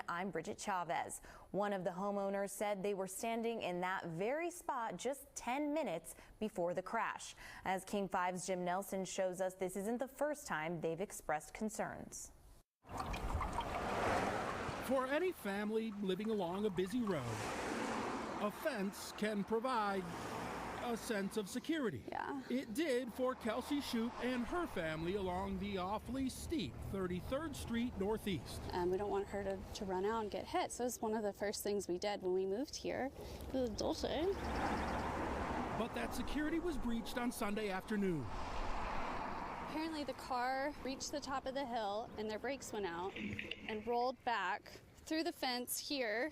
I'm Bridget Chavez. One of the homeowners said they were standing in that very spot just 10 minutes before the crash. As King 5's Jim Nelson shows us, this isn't the first time they've expressed concerns. For any family living along a busy road, a fence can provide a sense of security. Yeah. It did for Kelsey Shoup and her family along the awfully steep 33rd Street Northeast. We don't want her to run out and get hit. So it's one of the first things we did when we moved here. Dulce. But that security was breached on Sunday afternoon. Apparently the car reached the top of the hill and their brakes went out and rolled back through the fence here.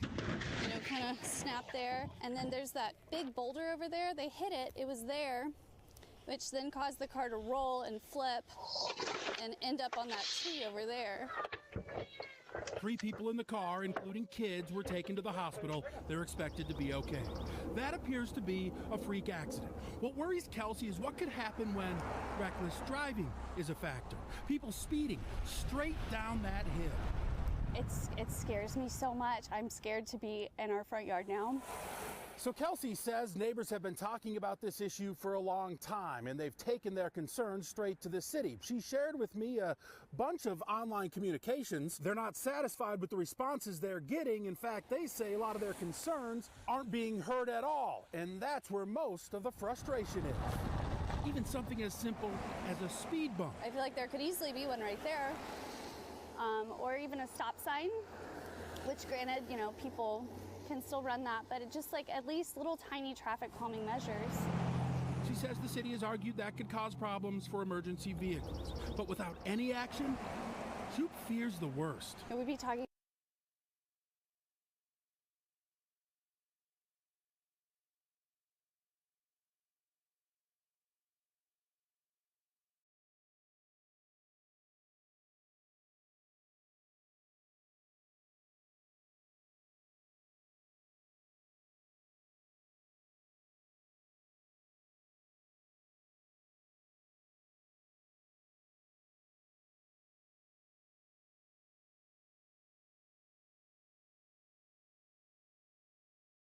Kind of snapped there, and then there's that big boulder over there. They hit it, it was there, which then caused the car to roll and flip and end up on that tree over there. 3 people in the car, including kids, were taken to the hospital. They're expected to be okay. That appears to be a freak accident. What worries Kelsey is what could happen when reckless driving is a factor. People speeding straight down that hill. It scares me so much. I'm scared to be in our front yard now. So Kelsey says neighbors have been talking about this issue for a long time, and they've taken their concerns straight to the city. She shared with me a bunch of online communications. They're not satisfied with the responses they're getting. In fact, they say a lot of their concerns aren't being heard at all, and that's where most of the frustration is. Even something as simple as a speed bump. I feel like there could easily be one right there. Or even a stop sign, which granted, people can still run that, but it's just like at least little tiny traffic calming measures. She says the city has argued that could cause problems for emergency vehicles, but without any action, Shoup fears the worst. And we'd be talking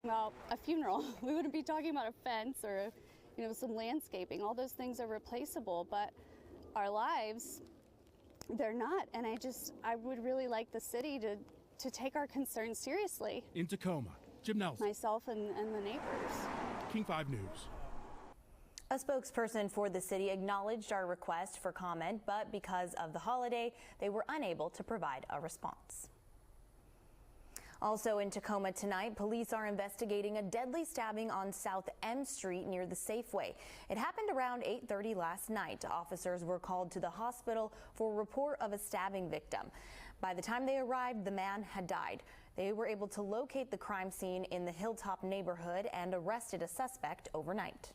about a funeral. We wouldn't be talking about a fence or, some landscaping. All those things are replaceable, but our lives, they're not. And I would really like the city to take our concerns seriously. In Tacoma, Jim Nelson. Myself and the neighbors. King 5 News. A spokesperson for the city acknowledged our request for comment, but because of the holiday, they were unable to provide a response. Also in Tacoma tonight, police are investigating a deadly stabbing on South M Street near the Safeway. It happened around 8:30 last night. Officers were called to the hospital for a report of a stabbing victim. By the time they arrived, the man had died. They were able to locate the crime scene in the Hilltop neighborhood and arrested a suspect overnight.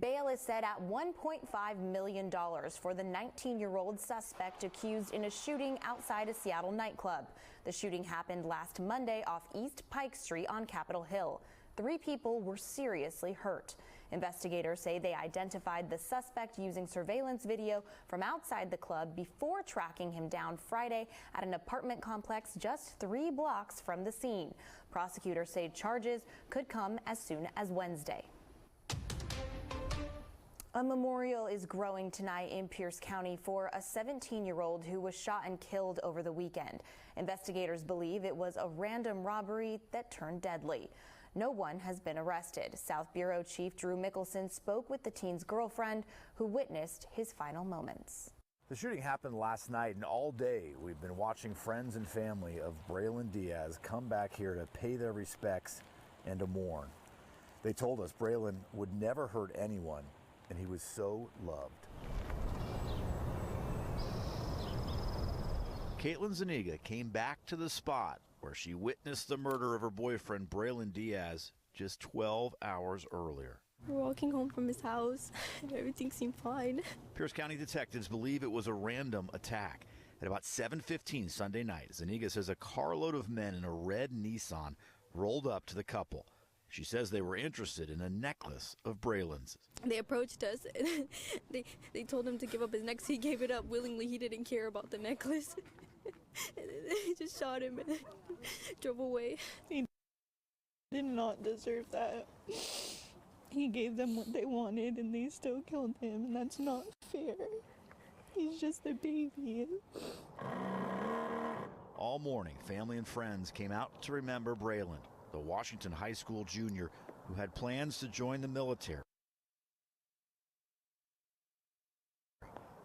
Bail is set at $1.5 million for the 19-year-old suspect accused in a shooting outside a Seattle nightclub. The shooting happened last Monday off East Pike Street on Capitol Hill. 3 people were seriously hurt. Investigators say they identified the suspect using surveillance video from outside the club before tracking him down Friday at an apartment complex just 3 blocks from the scene. Prosecutors say charges could come as soon as Wednesday. A memorial is growing tonight in Pierce County for a 17-year-old who was shot and killed over the weekend. Investigators believe it was a random robbery that turned deadly. No one has been arrested. South Bureau Chief Drew Mickelson spoke with the teen's girlfriend who witnessed his final moments. The shooting happened last night, and all day we've been watching friends and family of Braylon Diaz come back here to pay their respects and to mourn. They told us Braylon would never hurt anyone, and he was so loved. Caitlin Zuniga came back to the spot where she witnessed the murder of her boyfriend, Braylon Diaz, just 12 hours earlier. We're walking home from his house, and everything seemed fine. Pierce County detectives believe it was a random attack. At about 7:15 Sunday night, Zuniga says a carload of men in a red Nissan rolled up to the couple. She says they were interested in a necklace of Braylon's. They approached us. They told him to give up his necklace. He gave it up willingly. He didn't care about the necklace. And then they just shot him and drove away. He did not deserve that. He gave them what they wanted and they still killed him, and that's not fair. He's just a baby. All morning, family and friends came out to remember Braylon, the Washington High School junior who had plans to join the military.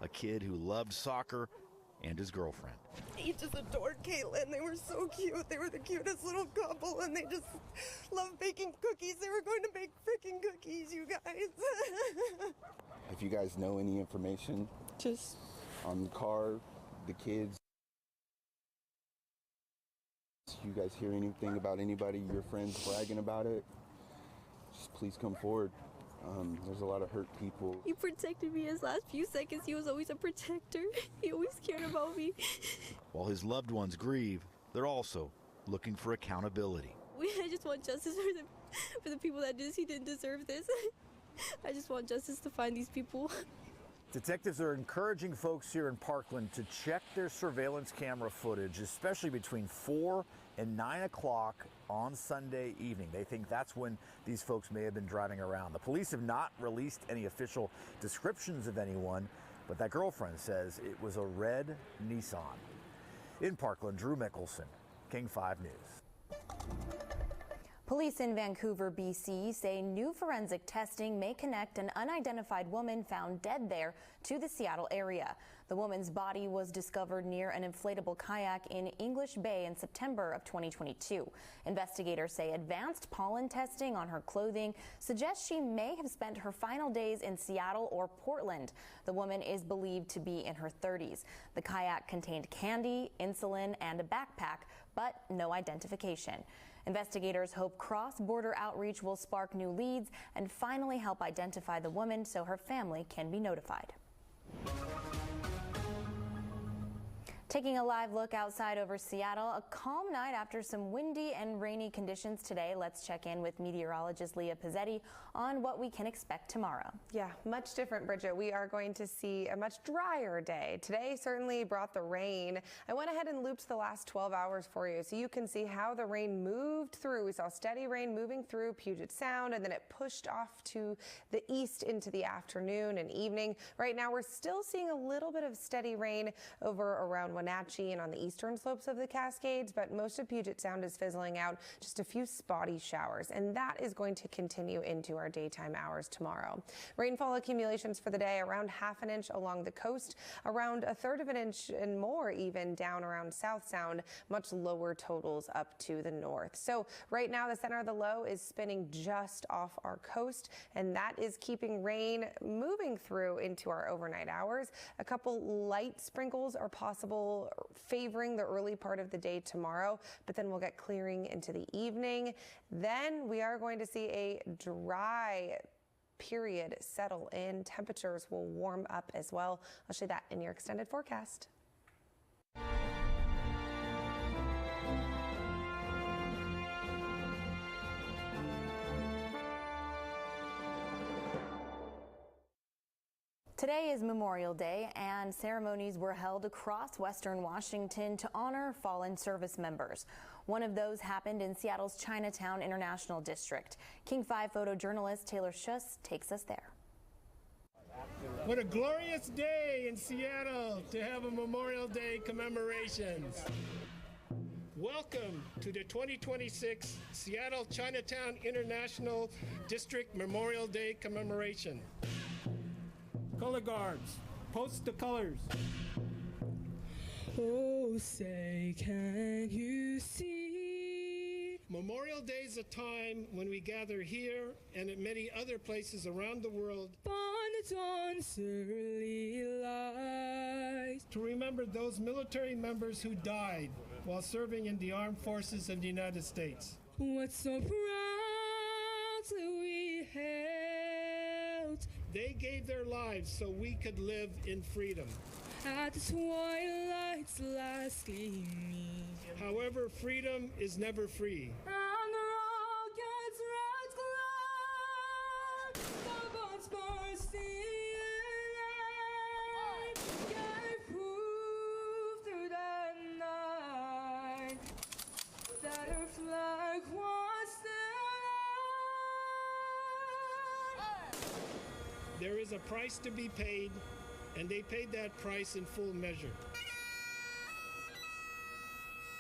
A kid who loved soccer and his girlfriend. He just adored Caitlin. They were so cute. They were the cutest little couple, and they just loved baking cookies. They were going to bake freaking cookies, you guys. If you guys know any information Just on the car, the kids, you guys hear anything about anybody, your friends bragging about it, just please come forward. There's a lot of hurt people. he protected me his last few seconds. He was always a protector. He always cared about me. While his loved ones grieve, they're also looking for accountability. I just want justice for the people that he didn't deserve this. I just want justice to find these people. Detectives are encouraging folks here in Parkland to check their surveillance camera footage, especially between 4 and 9 o'clock on Sunday evening. They think that's when these folks may have been driving around. The police have not released any official descriptions of anyone, but that girlfriend says it was a red Nissan. In Parkland, Drew Mickelson, King 5 News. Police in Vancouver, BC say new forensic testing may connect an unidentified woman found dead there to the Seattle area. The woman's body was discovered near an inflatable kayak in English Bay in September of 2022. Investigators say advanced pollen testing on her clothing suggests she may have spent her final days in Seattle or Portland. The woman is believed to be in her 30s. The kayak contained candy, insulin, and a backpack, but no identification. Investigators hope cross-border outreach will spark new leads and finally help identify the woman so her family can be notified. Taking a live look outside over Seattle, a calm night after some windy and rainy conditions today. Let's check in with meteorologist Leah Pizzetti on what we can expect tomorrow. Yeah, much different, Bridget. We are going to see a much drier day. Today certainly brought the rain. I went ahead and looped the last 12 hours for you so you can see how the rain moved through. We saw steady rain moving through Puget Sound, and then it pushed off to the east into the afternoon and evening. Right now, we're still seeing a little bit of steady rain over around Wenatchee and on the eastern slopes of the Cascades, but most of Puget Sound is fizzling out, just a few spotty showers, and that is going to continue into our daytime hours tomorrow. Rainfall accumulations for the day around ½ an inch along the coast, around 1/3 of an inch and more even down around South Sound, much lower totals up to the north. So right now the center of the low is spinning just off our coast, and that is keeping rain moving through into our overnight hours. A couple light sprinkles are possible, favoring the early part of the day tomorrow, but then we'll get clearing into the evening. Then we are going to see a dry period settle in. Temperatures will warm up as well. I'll show you that in your extended forecast. Today is Memorial Day, and ceremonies were held across Western Washington to honor fallen service members. One of those happened in Seattle's Chinatown International District. King 5 photojournalist Taylor Schuss takes us there. What a glorious day in Seattle to have a Memorial Day commemorations. Welcome to the 2026 Seattle Chinatown International District Memorial Day commemoration. Color guards, post the colors. Oh, say, can you see? Memorial Day is a time when we gather here and at many other places around the world to remember those military members who died while serving in the armed forces of the United States. What so proudly we held. They gave their lives so we could live in freedom. At the twilight's last gleaming. However, freedom is never free. And the rocket's red glow, the bombs bursting in light, gave proof through the flag, that our flag was still. There is a price to be paid, and they paid that price in full measure.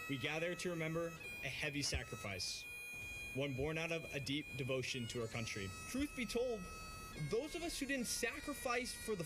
We gather to remember a heavy sacrifice, one born out of a deep devotion to our country. Truth be told, those of us who didn't sacrifice for the